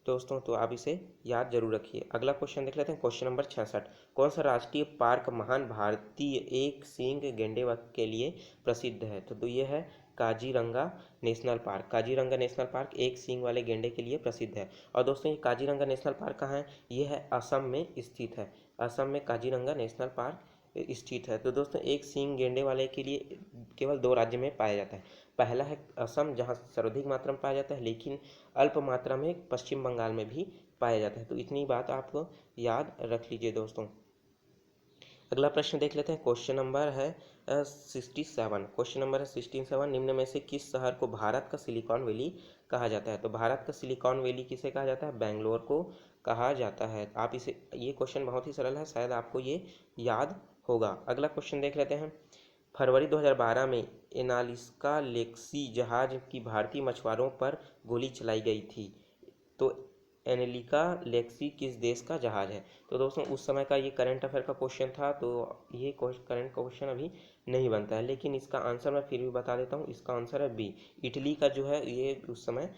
दोस्तों। तो आप इसे याद जरूर रखिए। अगला क्वेश्चन देख लेते हैं, क्वेश्चन नंबर 66। कौन सा राष्ट्रीय पार्क महान भारतीय एक सींग गेंडे के लिए प्रसिद्ध है? तो ये है Kaziranga national park. Kaziranga national park एक सींग वाले गेंडे के लिए प्रसिद्ध है। और दोस्तों ये काजीरंगा नेशनल पार्क कहाँ है? ये है असम में स्थित है। असम में काजीरंगा नेशनल पार्क स्थित है। तो दोस्तों एक सींग गेंडे वाले के लिए केवल 2 राज्य में पाया जाता है। पहला है असम, जहाँ सर्वाधिक मात्रा में पाया जाता है, लेकिन अल्प मात्रा में पश्चिम बंगाल में भी पाया जाता है। तो इतनी बात आप याद रख लीजिए दोस्तों। अगला प्रश्न देख लेते हैं। क्वेश्चन नंबर है 67। क्वेश्चन नंबर है 67। निम्न में से किस शहर को भारत का सिलिकॉन वैली कहा जाता है? तो भारत का सिलिकॉन वैली किसे कहा जाता है? बेंगलोर को कहा जाता है। आप इसे, ये क्वेश्चन बहुत ही सरल है, शायद आपको ये याद होगा। अगला क्वेश्चन देख लेते हैं। फरवरी 2012 में एनालिस्का लेक्सी जहाज की भारतीय मछुआरों पर गोली चलाई गई थी। तो एनालिका लेक्सी किस देश का जहाज है? तो दोस्तों उस समय का ये करंट अफेयर का क्वेश्चन था, तो ये करंट क्वेश्चन अभी नहीं बनता है, लेकिन इसका आंसर मैं फिर भी बता देता हूँ। इसका आंसर है बी, इटली का जो है ये उस समय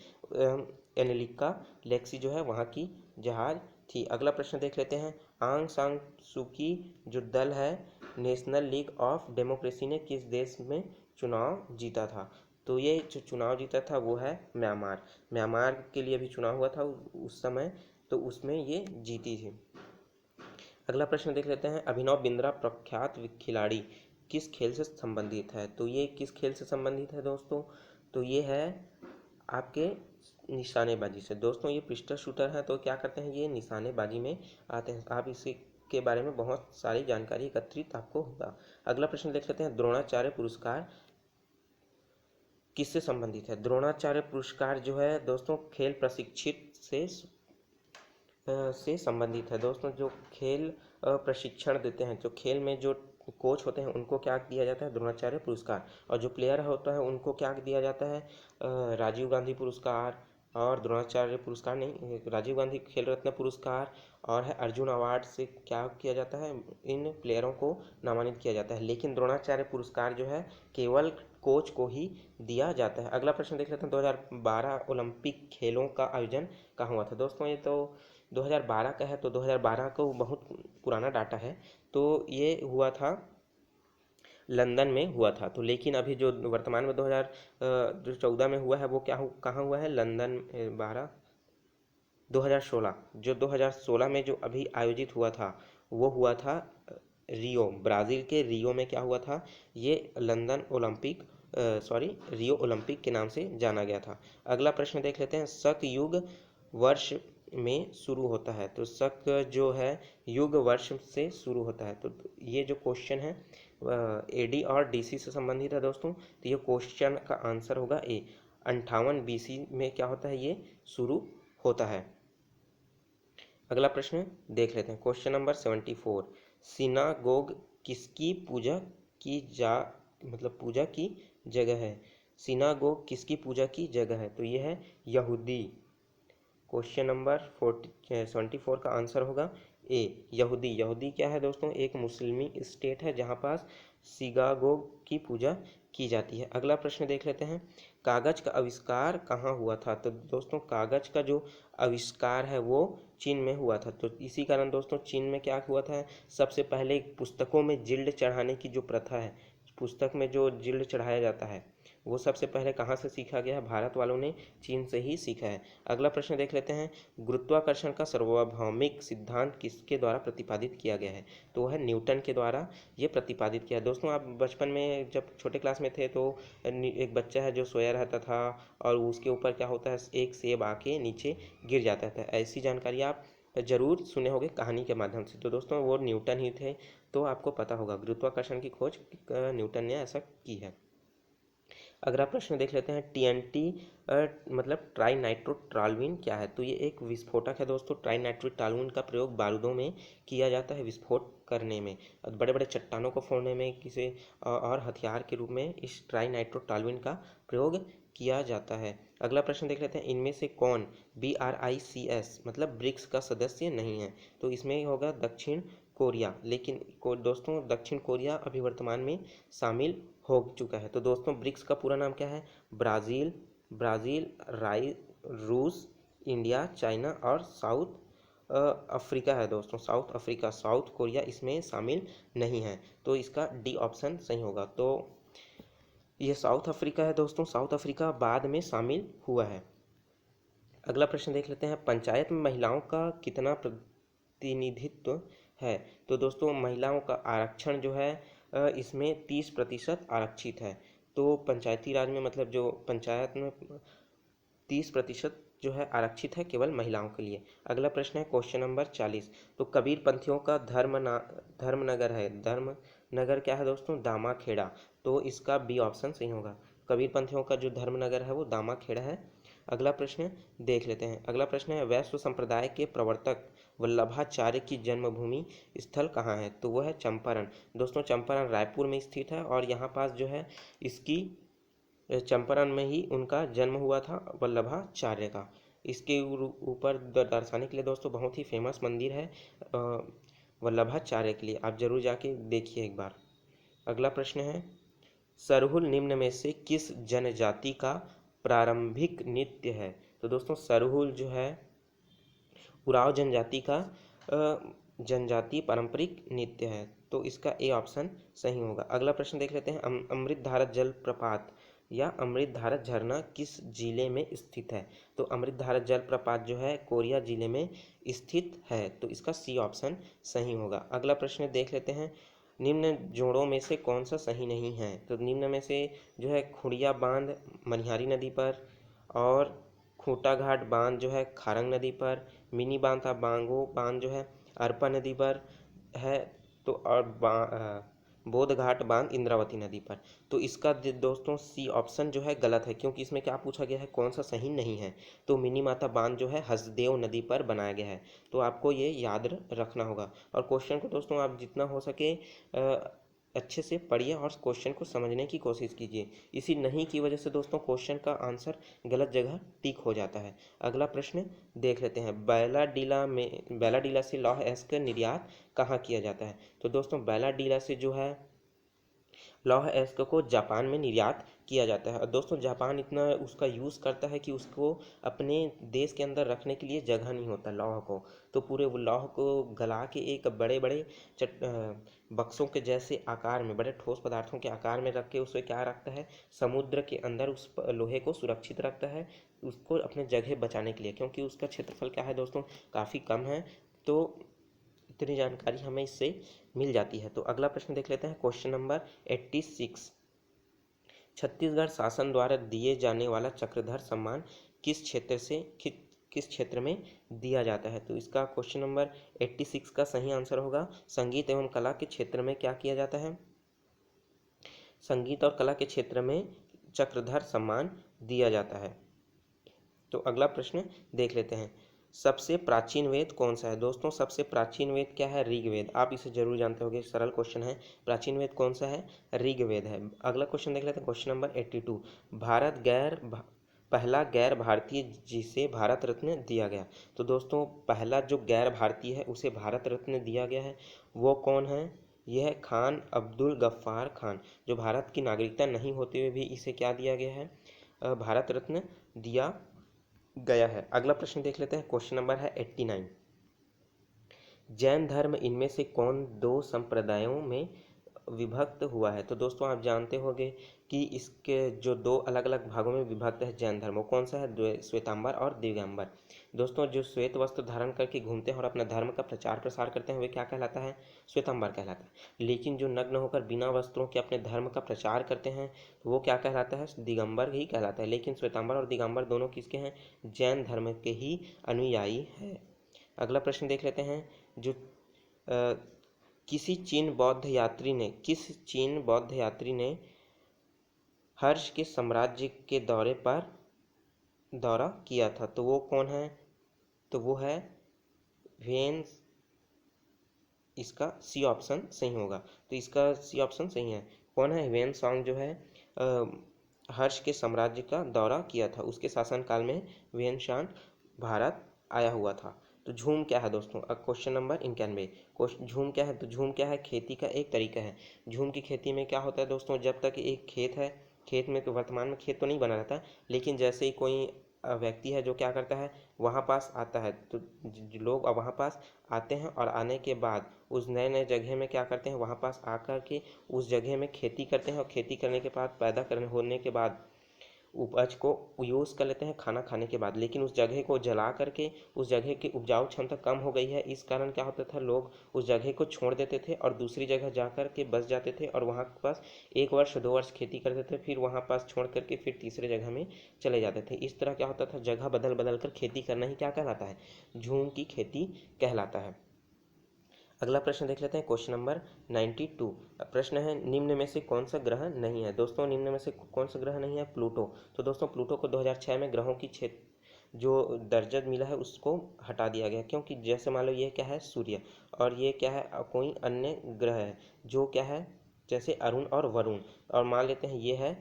एनालिका लेक्सी जो है वहाँ की जहाज थी। अगला प्रश्न देख लेते हैं। आंग सान सूकी जो दल है नेशनल लीग ऑफ डेमोक्रेसी ने किस देश में चुनाव जीता था? तो ये जो चुनाव जीता था वो है म्यांमार। म्यांमार के लिए भी चुनाव हुआ था उस समय, तो उसमें ये जीती थी। अगला प्रश्न देख लेते हैं, अभिनव बिंद्रा प्रख्यात खिलाड़ी किस खेल से संबंधित है? तो ये किस खेल से संबंधित है दोस्तों? तो ये है आपके निशानेबाजी से। दोस्तों ये पिस्टल शूटर है, तो क्या करते हैं, ये निशानेबाजी में आते हैं। आप इसी के बारे में बहुत सारी जानकारी एकत्रित आपको होगा। अगला प्रश्न देख लेते हैं, द्रोणाचार्य पुरस्कार किससे संबंधित है? द्रोणाचार्य पुरस्कार जो है दोस्तों खेल प्रशिक्षित से संबंधित है। दोस्तों जो खेल प्रशिक्षण देते हैं, जो खेल में जो कोच होते हैं उनको क्या दिया जाता है? द्रोणाचार्य पुरस्कार। और जो प्लेयर होता है उनको क्या दिया जाता है? राजीव गांधी पुरस्कार और द्रोणाचार्य पुरस्कार नहीं, राजीव गांधी खेल रत्न पुरस्कार और है अर्जुन अवार्ड से क्या किया जाता है? इन प्लेयरों को नामांकित किया जाता है। लेकिन द्रोणाचार्य पुरस्कार जो है केवल कोच को ही दिया जाता है। अगला प्रश्न देख लेते हैं, 2012 ओलंपिक खेलों का आयोजन कहाँ हुआ था? दोस्तों ये तो 2012 का है, तो 2012 को बहुत पुराना डाटा है, तो ये हुआ था लंदन में हुआ था। तो लेकिन अभी जो वर्तमान में 2014 में हुआ है वो कहाँ हुआ है? लंदन 2016, जो 2016 में जो अभी आयोजित हुआ था वो हुआ था रियो, ब्राज़ील के रियो में क्या हुआ था? ये लंदन ओलंपिक रियो ओलंपिक के नाम से जाना गया था। अगला प्रश्न देख लेते हैं, शक युग वर्ष में शुरू होता है? तो शक जो है युग वर्ष से शुरू होता है। तो ये जो क्वेश्चन है एडी और डीसी से संबंधित है दोस्तों, तो ये क्वेश्चन का आंसर होगा ए। 58 बीसी में क्या होता है? ये शुरू होता है। अगला प्रश्न देख लेते हैं, क्वेश्चन नंबर 74, सिनागोग किसकी पूजा की जगह है? सिनागोग किसकी पूजा की जगह है? तो ये है यहूदी। क्वेश्चन नंबर 74 का आंसर होगा ए यहूदी। यहूदी क्या है दोस्तों? एक मुस्लिमी स्टेट है जहाँ पास सिनागोग की पूजा की जाती है। अगला प्रश्न देख लेते हैं, कागज का आविष्कार कहाँ हुआ था? तो दोस्तों कागज का जो आविष्कार है वो चीन में हुआ था। तो इसी कारण दोस्तों चीन में क्या हुआ था? सबसे पहले पुस्तकों में जिल्ड चढ़ाने की जो प्रथा है, पुस्तक में जो जिल्ड चढ़ाया जाता है वो सबसे पहले कहाँ से सीखा गया है? भारत वालों ने चीन से ही सीखा है। अगला प्रश्न देख लेते हैं, गुरुत्वाकर्षण का सार्वभौमिक सिद्धांत किसके द्वारा प्रतिपादित किया गया है? तो वह न्यूटन के द्वारा ये प्रतिपादित किया। दोस्तों आप बचपन में जब छोटे क्लास में थे तो एक बच्चा है जो सोया रहता था और उसके ऊपर क्या होता है? एक सेब आके नीचे गिर जाता था। ऐसी जानकारी आप जरूर सुने होंगे कहानी के माध्यम से। तो दोस्तों वो न्यूटन ही थे, तो आपको पता होगा गुरुत्वाकर्षण की खोज न्यूटन ने ऐसा की है। अगला प्रश्न देख लेते हैं, टीएनटी मतलब ट्राई नाइट्रोटॉल्यूइन क्या है? तो ये एक विस्फोटक है दोस्तों। ट्राई नाइट्रोटॉल्यूइन का प्रयोग बारूदों में किया जाता है विस्फोट करने में, बड़े बड़े चट्टानों को फोड़ने में, किसी और हथियार के रूप में इस ट्राई नाइट्रोटॉल्यूइन का प्रयोग किया जाता है। अगला प्रश्न देख लेते हैं, इनमें से कौन BRICS मतलब ब्रिक्स का सदस्य नहीं है? तो इसमें होगा दक्षिण कोरिया। लेकिन दोस्तों दक्षिण कोरिया अभी वर्तमान में शामिल हो चुका है। तो दोस्तों ब्रिक्स का पूरा नाम क्या है? ब्राज़ील, रूस, इंडिया, चाइना और साउथ अफ्रीका है दोस्तों। साउथ अफ्रीका, साउथ कोरिया इसमें शामिल नहीं है, तो इसका डी ऑप्शन सही होगा। तो ये साउथ अफ्रीका है दोस्तों, साउथ अफ्रीका बाद में शामिल हुआ है। अगला प्रश्न देख लेते हैं, पंचायत में महिलाओं का कितना प्रतिनिधित्व है? तो दोस्तों महिलाओं का आरक्षण जो है इसमें 30% आरक्षित है। तो पंचायती राज में मतलब जो पंचायत में 30% जो है आरक्षित है केवल महिलाओं के लिए। अगला प्रश्न है क्वेश्चन नंबर 40, तो कबीर पंथियों का धर्मनगर है। धर्मनगर क्या है दोस्तों? दामाखेड़ा। तो इसका बी ऑप्शन सही होगा। कबीर पंथियों का जो धर्मनगर है वो दामाखेड़ा है। अगला प्रश्न देख लेते हैं, अगला प्रश्न है, वैश्व संप्रदाय के प्रवर्तक वल्लभाचार्य की जन्मभूमि स्थल कहाँ है? तो वह है चंपारण। दोस्तों चंपारण रायपुर में स्थित है और यहाँ पास जो है इसकी चंपारण में ही उनका जन्म हुआ था वल्लभाचार्य का। इसके ऊपर दर्शाने के लिए दोस्तों बहुत ही फेमस मंदिर है वल्लभाचार्य के लिए, आप जरूर जाके देखिए एक बार। अगला प्रश्न है, सरहुल निम्न में से किस जनजाति का प्रारंभिक नृत्य है? तो दोस्तों सरहुल जो है उराव जनजाति का जनजातीय पारंपरिक नृत्य है, तो इसका ए ऑप्शन सही होगा। अगला प्रश्न देख लेते हैं, अमृतधारा जलप्रपात या अमृतधारा झरना किस जिले में स्थित है? तो अमृतधारा जलप्रपात जो है कोरिया जिले में स्थित है, तो इसका सी ऑप्शन सही होगा। अगला प्रश्न देख लेते हैं, निम्न जोड़ों में से कौन सा सही नहीं है? तो निम्न में से जो है खुड़िया बांध मनिहारी नदी पर, और खूंटा घाट बांध जो है खारंग नदी पर, मिनी बांध था बांगो बांध जो है अरपा नदी पर है, तो और बोध घाट बांध इंद्रावती नदी पर। तो इसका दोस्तों सी ऑप्शन जो है गलत है, क्योंकि इसमें क्या पूछा गया है, कौन सा सही नहीं है। तो मिनी माता बांध जो है हसदेव नदी पर बनाया गया है, तो आपको ये याद रखना होगा। और क्वेश्चन को दोस्तों आप जितना हो सके अच्छे से पढ़िए और क्वेश्चन को समझने की कोशिश कीजिए। इसी नहीं की वजह से दोस्तों क्वेश्चन का आंसर गलत जगह टिक हो जाता है। अगला प्रश्न देख लेते हैं, बैलाडीला से लौह अयस्क निर्यात कहाँ किया जाता है? तो दोस्तों बैलाडीला से जो है लौह अयस्क को जापान में निर्यात किया जाता है। और दोस्तों जापान इतना उसका यूज़ करता है कि उसको अपने देश के अंदर रखने के लिए जगह नहीं होता लौह को, तो पूरे वो लौह को गला के एक बड़े बड़े बक्सों के जैसे आकार में, बड़े ठोस पदार्थों के आकार में रख के उसे क्या रखता है, समुद्र के अंदर उस लोहे को सुरक्षित रखता है, उसको अपने जगह बचाने के लिए, क्योंकि उसका क्षेत्रफल क्या है दोस्तों, काफ़ी कम है। तो इतनी जानकारी हमें इससे मिल जाती है। तो अगला प्रश्न देख लेते हैं, क्वेश्चन नंबर 86, छत्तीसगढ़ शासन द्वारा दिए जाने वाला चक्रधर सम्मान किस क्षेत्र में दिया जाता है? तो इसका क्वेश्चन नंबर 86 का सही आंसर होगा, संगीत एवं कला के क्षेत्र में क्या किया जाता है, संगीत और कला के क्षेत्र में चक्रधर सम्मान दिया जाता है। तो अगला प्रश्न देख लेते हैं, सबसे प्राचीन वेद कौन सा है? दोस्तों सबसे प्राचीन वेद क्या है? ऋग्वेद। आप इसे जरूर जानते होंगे, सरल क्वेश्चन है। प्राचीन वेद कौन सा है? ऋग्वेद है। अगला क्वेश्चन देख लेते हैं, क्वेश्चन नंबर 82, पहला गैर भारतीय जिसे भारत रत्न दिया गया। तो दोस्तों पहला जो गैर भारतीय है उसे भारत रत्न दिया गया है, वो कौन है? यह है खान अब्दुल गफ्फार खान, जो भारत की नागरिकता नहीं होते हुए भी इसे क्या दिया गया है, भारत रत्न दिया गया है। अगला प्रश्न देख लेते हैं, क्वेश्चन नंबर है 89, जैन धर्म इनमें से कौन दो संप्रदायों में विभक्त हुआ है? तो दोस्तों आप जानते होंगे कि इसके जो दो अलग अलग भागों में विभक्त है जैन धर्म, वो कौन सा है? श्वेतांबर और दिगंबर। दोस्तों जो श्वेत वस्त्र धारण करके घूमते हैं और अपना धर्म का प्रचार प्रसार करते हैं वे क्या कहलाता है? श्वेतांबर कहलाता है। लेकिन जो नग्न होकर बिना वस्त्रों के अपने धर्म का प्रचार करते हैं वो क्या कहलाता है? दिगंबर ही कहलाता है। लेकिन श्वेतांबर और दिगंबर दोनों किसके हैं? जैन धर्म के ही अनुयायी हैं। अगला प्रश्न देख लेते हैं, जो किस चीन बौद्ध यात्री ने हर्ष के साम्राज्य के दौरा किया था? तो वो कौन है? तो वो है वेन। इसका सी ऑप्शन सही होगा। तो इसका सी ऑप्शन सही है। कौन है? वेन सॉन्ग जो है हर्ष के साम्राज्य का दौरा किया था, उसके शासनकाल में वेन शान भारत आया हुआ था। तो झूम क्या है दोस्तों? क्वेश्चन नंबर 91, झूम क्या है? तो झूम क्या है? खेती का एक तरीका है। झूम की खेती में क्या होता है दोस्तों, जब तक एक खेत है, खेत में तो वर्तमान में खेत तो नहीं बना रहता, लेकिन जैसे ही कोई व्यक्ति है जो क्या करता है वहाँ पास आता है, तो लोग वहाँ पास आते हैं और आने के बाद उस नए नए जगह में क्या करते हैं, वहाँ पास आकर के उस जगह में खेती करते हैं, और खेती करने के बाद पैदा करने होने के बाद उपज को यूज़ कर लेते हैं खाना खाने के बाद। लेकिन उस जगह को जला करके उस जगह की उपजाऊ क्षमता कम हो गई है, इस कारण क्या होता था, लोग उस जगह को छोड़ देते थे और दूसरी जगह जा कर के बस जाते थे और वहाँ के पास 1 वर्ष 2 वर्ष खेती करते थे, फिर वहाँ पास छोड़ करके फिर तीसरे जगह में चले जाते थे। इस तरह क्या होता था, जगह बदल बदल कर खेती करना ही क्या कहलाता है? झूम की खेती कहलाता है। अगला प्रश्न देख लेते हैं, क्वेश्चन नंबर 92। प्रश्न है, निम्न में से कौन सा ग्रह नहीं है? दोस्तों निम्न में से कौन सा ग्रह नहीं है? प्लूटो। तो दोस्तों प्लूटो को 2006 में ग्रहों की क्षेत्र जो दर्जा मिला है उसको हटा दिया गया, क्योंकि जैसे मान लो ये क्या है, सूर्य, और ये क्या है, कोई अन्य ग्रह है जो क्या है, जैसे अरुण और वरुण, और मान लेते हैं ये है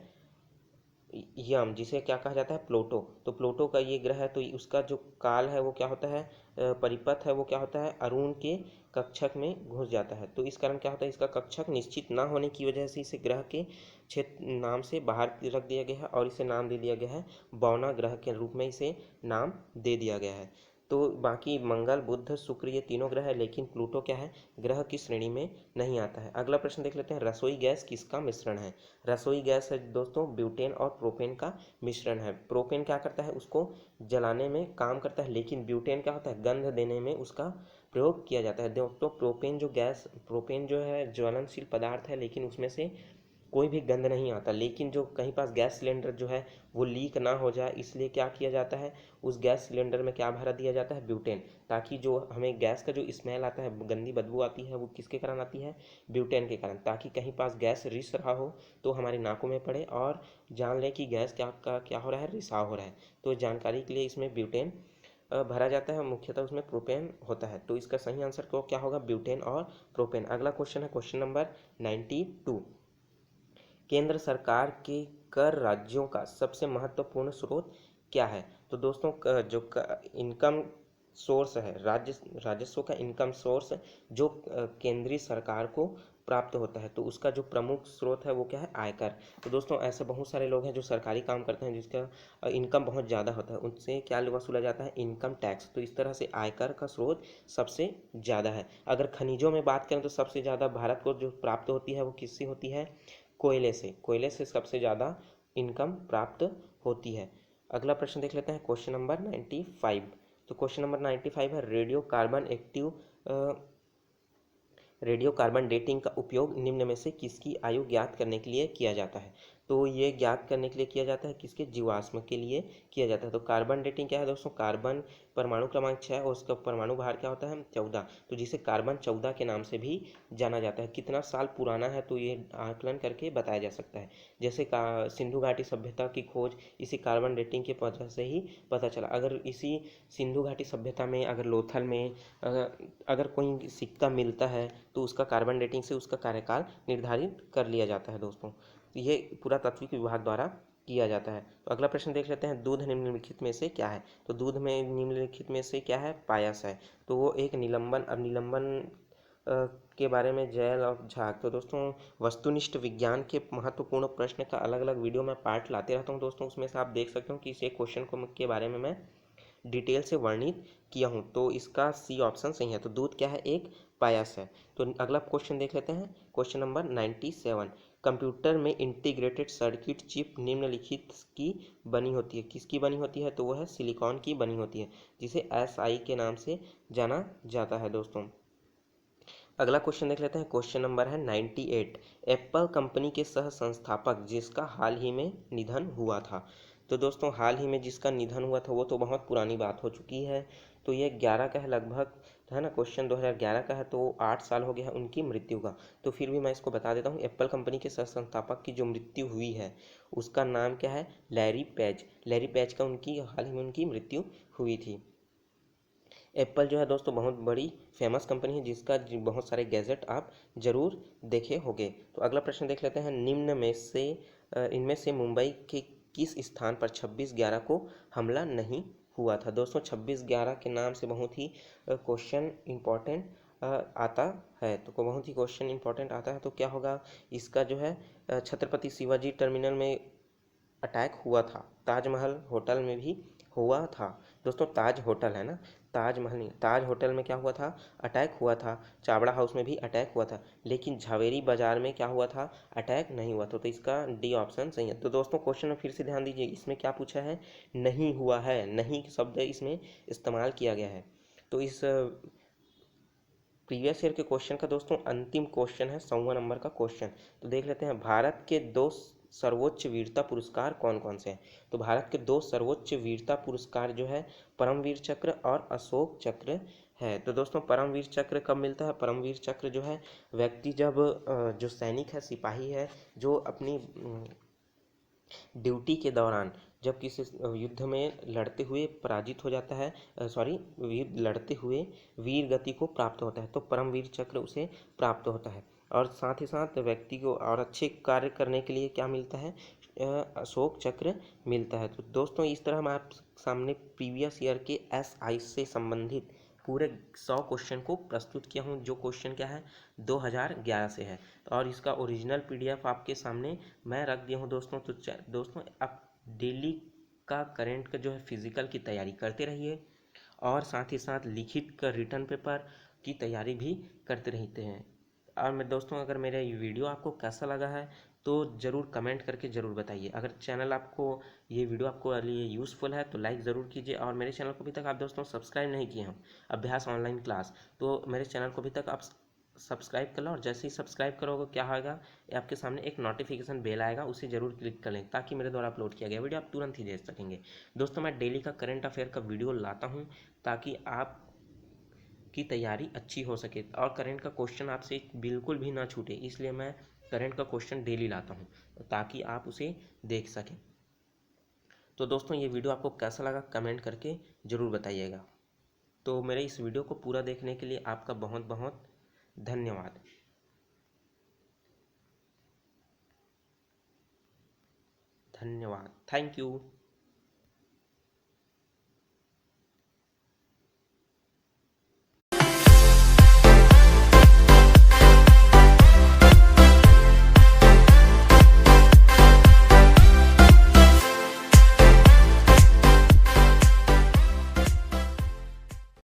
यम, जिसे क्या कहा जाता है, प्लूटो। तो प्लूटो का ये ग्रह है, तो उसका जो काल है वो क्या होता है, परिपथ है वो क्या होता है, अरुण के कक्षक में घुस जाता है। तो इस कारण क्या होता है, इसका कक्षक निश्चित ना होने की वजह से इसे ग्रह के क्षेत्र नाम से बाहर रख दिया गया है और इसे नाम दे दिया गया है बौना ग्रह के रूप में इसे नाम दे दिया गया है। तो बाकी मंगल, बुध, शुक्र ये तीनों ग्रह है, लेकिन प्लूटो क्या है, ग्रह की श्रेणी में नहीं आता है। अगला प्रश्न देख लेते हैं, रसोई गैस किसका मिश्रण है? रसोई गैस है दोस्तों ब्यूटेन और प्रोपेन का मिश्रण है। प्रोपेन क्या करता है, उसको जलाने में काम करता है, लेकिन ब्यूटेन क्या होता है, गंध देने में उसका प्रयोग किया जाता है। दोस्तों प्रोपेन जो है ज्वलनशील पदार्थ है, लेकिन उसमें से कोई भी गंध नहीं आता। लेकिन जो कहीं पास गैस सिलेंडर जो है वो लीक ना हो जाए, इसलिए क्या किया जाता है, उस गैस सिलेंडर में क्या भरा दिया जाता है, ब्यूटेन, ताकि जो हमें गैस का जो स्मेल आता है, गंदी बदबू आती है, वो किसके कारण आती है, ब्यूटेन के कारण, ताकि कहीं पास गैस रिस रहा हो तो हमारी नाकों में पड़े और जान लें कि गैस क्या हो रहा है, रिसाव हो रहा है। तो जानकारी के लिए इसमें ब्यूटेन भरा जाता है, मुख्यतः उसमें प्रोपेन होता है। तो इसका सही आंसर को क्या होगा, ब्यूटेन और प्रोपेन। अगला क्वेश्चन है क्वेश्चन नंबर 92। केंद्र सरकार के कर राज्यों का सबसे महत्वपूर्ण स्रोत क्या है? तो दोस्तों इनकम सोर्स है, राजस्व का इनकम सोर्स जो केंद्रीय सरकार को प्राप्त होता है, तो उसका जो प्रमुख स्रोत है वो क्या है, आयकर। तो दोस्तों ऐसे बहुत सारे लोग हैं जो सरकारी काम करते हैं जिसका इनकम बहुत ज़्यादा होता है, उनसे क्या वसूला जाता है, इनकम टैक्स। तो इस तरह से आयकर का स्रोत सबसे ज़्यादा है। अगर खनिजों में बात करें तो सबसे ज़्यादा भारत को जो प्राप्त होती है वो किससे होती है, कोयले से सबसे ज़्यादा इनकम प्राप्त होती है। अगला प्रश्न देख लेते हैं क्वेश्चन नंबर 95। तो क्वेश्चन नंबर 95 है, रेडियो कार्बन डेटिंग का उपयोग निम्न में से किसकी आयु ज्ञात करने के लिए किया जाता है? तो ये ज्ञात करने के लिए किया जाता है किसके, जीवाश्म के लिए किया जाता है। तो कार्बन डेटिंग क्या है दोस्तों, कार्बन परमाणु क्रमांक 6 और उसका परमाणु भार क्या होता है, 14, तो जिसे कार्बन 14 के नाम से भी जाना जाता है। कितना साल पुराना है तो ये आकलन करके बताया जा सकता है। जैसे सिंधु घाटी सभ्यता की खोज इसी कार्बन डेटिंग के वजह से ही पता चला। अगर इसी सिंधु घाटी सभ्यता में, अगर लोथल में अगर कोई सिक्का मिलता है तो उसका कार्बन डेटिंग से उसका कार्यकाल निर्धारित कर लिया जाता है दोस्तों। ये पुरातात्विक विभाग द्वारा किया जाता है। तो अगला प्रश्न देख लेते हैं, दूध निम्नलिखित में से क्या है? तो दूध में निम्नलिखित में से क्या है, पायस है। तो वो एक निलंबन के बारे में जैल और झाग। तो दोस्तों वस्तुनिष्ठ विज्ञान के महत्वपूर्ण प्रश्न का अलग अलग वीडियो में पार्ट लाते रहता हूँ दोस्तों, उसमें से आप देख सकते हो कि इस एक क्वेश्चन को के बारे में मैं डिटेल से वर्णित किया हूँ। तो इसका सी ऑप्शन सही है। तो दूध क्या है, एक पायस है। तो अगला क्वेश्चन देख लेते हैं क्वेश्चन नंबर 97। कंप्यूटर में इंटीग्रेटेड सर्किट चिप निम्नलिखित की बनी होती है, किसकी बनी होती है? तो वह है सिलिकॉन की बनी होती है, जिसे SI के नाम से जाना जाता है दोस्तों। अगला क्वेश्चन देख लेते हैं क्वेश्चन नंबर है 98। एप्पल कंपनी के सह संस्थापक जिसका हाल ही में निधन हुआ था। तो दोस्तों हाल ही में जिसका निधन हुआ था वो तो बहुत पुरानी बात हो चुकी है। तो ये 11 का है लगभग, है ना, क्वेश्चन 2011 का है, तो 8 साल हो गया है उनकी मृत्यु का। तो फिर भी मैं इसको बता देता हूँ, एप्पल कंपनी के सह संस्थापक की जो मृत्यु हुई है उसका नाम क्या है, लैरी पेज का उनकी हाल ही में उनकी मृत्यु हुई थी। एप्पल जो है दोस्तों बहुत बड़ी फेमस कंपनी है जिसका बहुत सारे गैजेट आप जरूर देखे होंगे। तो अगला प्रश्न देख लेते हैं, निम्न में से इनमें से मुंबई के किस स्थान पर 26/11 को हमला नहीं हुआ था? दोस्तों 26/11 के नाम से बहुत ही क्वेश्चन इंपॉर्टेंट आता है। तो बहुत ही क्वेश्चन इंपॉर्टेंट आता है, तो क्या होगा इसका जो है, छत्रपति शिवाजी टर्मिनल में अटैक हुआ था, ताजमहल होटल में भी हुआ था। दोस्तों ताज होटल है ना, ताजमहल नहीं, ताज होटल में क्या हुआ था, अटैक हुआ था। चावड़ा हाउस में भी अटैक हुआ था, लेकिन झावेरी बाजार में क्या हुआ था, अटैक नहीं हुआ था। तो इसका डी ऑप्शन सही है। तो दोस्तों क्वेश्चन में फिर से ध्यान दीजिए, इसमें क्या पूछा है, नहीं हुआ है, नहीं शब्द इसमें इस्तेमाल किया गया है। तो इस प्रीवियस ईयर के क्वेश्चन का दोस्तों अंतिम क्वेश्चन है, 100वां नंबर का क्वेश्चन। तो देख लेते हैं, भारत के दो सर्वोच्च वीरता पुरस्कार कौन कौन से हैं? तो भारत के दो सर्वोच्च वीरता पुरस्कार जो है परमवीर चक्र और अशोक चक्र है। तो दोस्तों परमवीर चक्र कब मिलता है? परमवीर चक्र जो है व्यक्ति जब जो सैनिक है, सिपाही है, जो अपनी ड्यूटी के दौरान जब किसी युद्ध में लड़ते हुए पराजित हो जाता है, युद्ध लड़ते हुए वीर गति को प्राप्त होता है, तो परमवीर चक्र उसे प्राप्त होता है। और साथ ही साथ व्यक्ति को और अच्छे कार्य करने के लिए क्या मिलता है, अशोक चक्र मिलता है। तो दोस्तों इस तरह मैं आप सामने प्रीवियस ईयर के SI से संबंधित पूरे 100 क्वेश्चन को प्रस्तुत किया हूँ, जो क्वेश्चन क्या है 2011 से है। और इसका ओरिजिनल PDF आपके सामने मैं रख दिया हूँ दोस्तों। तो दोस्तों आप डेली का करंट का जो है फिजिकल की तैयारी करते रहिए और साथ ही साथ लिखित का रिटर्न पेपर की तैयारी भी करते रहते हैं। और मैं दोस्तों, अगर मेरा ये वीडियो आपको कैसा लगा है तो ज़रूर कमेंट करके ज़रूर बताइए। अगर चैनल आपको ये वीडियो आपको लिए यूज़फुल है तो लाइक ज़रूर कीजिए, और मेरे चैनल को अभी तक आप दोस्तों सब्सक्राइब नहीं किए हैं अभ्यास ऑनलाइन क्लास, तो मेरे चैनल को अभी तक आप सब्सक्राइब कर लो। और जैसे ही सब्सक्राइब करोगे क्या होगा, आपके सामने एक नोटिफिकेशन बेल आएगा, उसे ज़रूर क्लिक कर लें ताकि मेरे द्वारा अपलोड किया गया वीडियो आप तुरंत ही देख सकेंगे। दोस्तों, मैं डेली का करंट अफेयर का वीडियो लाता हूँ ताकि आप की तैयारी अच्छी हो सके और करंट का क्वेश्चन आपसे बिल्कुल भी ना छूटे, इसलिए मैं करंट का क्वेश्चन डेली लाता हूँ ताकि आप उसे देख सकें। तो दोस्तों, ये वीडियो आपको कैसा लगा कमेंट करके ज़रूर बताइएगा। तो मेरे इस वीडियो को पूरा देखने के लिए आपका बहुत बहुत धन्यवाद। धन्यवाद, थैंक यू।